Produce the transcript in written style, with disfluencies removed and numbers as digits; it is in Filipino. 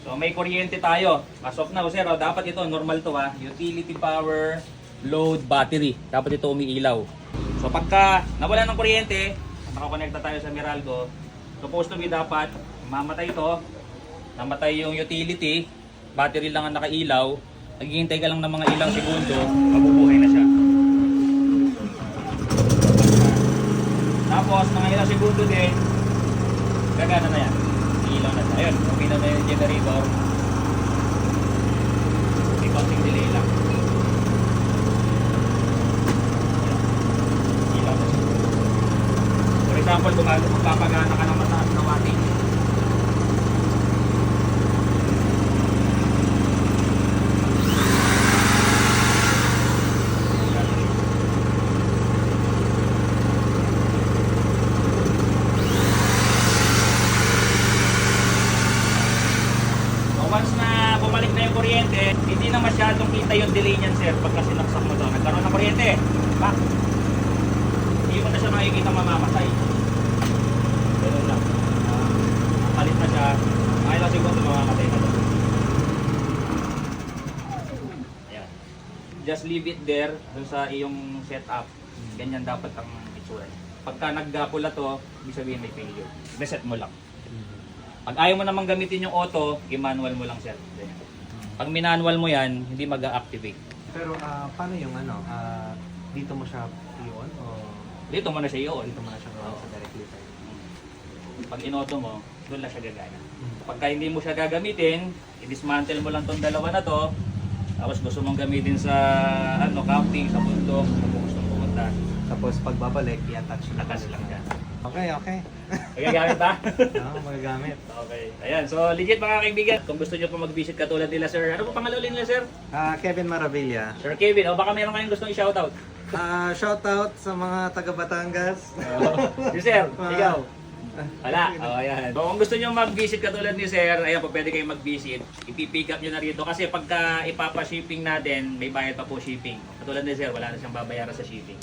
So may kuryente tayo. As of now, sir, dapat ito normal to ha. Utility power, load, battery. Dapat ito umiilaw. So pagka nawala ng kuryente, nakakonekta tayo sa Meralco, supposed to be dapat mamatay ito. Namatay yung utility, battery lang ang nakailaw. Naghihintay ka lang ng mga ilang segundo, mabubuhay na siya. Tapos, mga ilang segundo din, gagana na yan. Ilaw na siya. Ayun, umina na yung generator. May counting delay lang. Ilaw na siya. For example, kung magpapagana ka ng mataas na wattage, once na bumalik na yung kuryente, hindi na masyadong kita yung delay niyan, sir, pagka sinaksak mo doon. Nagkaroon ng kuryente, ba? Hindi mo na siya makikita mamamatay. Ganun lang. Palit na siya, mga ilang segundo mamamatay na doon. Ayan. Just leave it there, doon sa iyong setup. Ganyan dapat ang itsura niya. Pagka nagpula to, ibig sabihin may failure. Reset mo lang. Pag ayaw mo namang gamitin yung auto, i-manual mo lang, sir. Ganyan. Pag minanual mo yan, hindi mag-activate. Pero paano yung ano, dito mo siya i-on o Dito mo na siya i-on. dito mo na siya gawin sa directly side? Pag in-auto mo, doon lang siya gagana. Pagka hindi mo siya gagamitin, i-dismantle mo lang tong dalawa na to. Tapos gusto mong gamitin sa camping, sa bundok, kung gusto mong pumunta, Tapos pag babalik, i-attach na lakas lang yan. Okay, okay. Magagamit ba? Magagamit. Okay. Ayan, so legit mga kaibigan, kung gusto nyo po mag-visit katulad nila, sir, ano po pangalan nila, sir? Kevin Maravilla. Sir Kevin, o baka meron kayong gustong i-shoutout? Shout out sa mga taga Batangas. Si sir, ikaw? Wala. Ayan. So kung gusto nyo mag-visit katulad ni sir, ayan po, pwede kayong mag-visit. Ipipick up nyo na rito kasi pagka ipapa-shipping natin, may bayad pa po shipping. Katulad ni sir, wala na siyang babayaran sa shipping.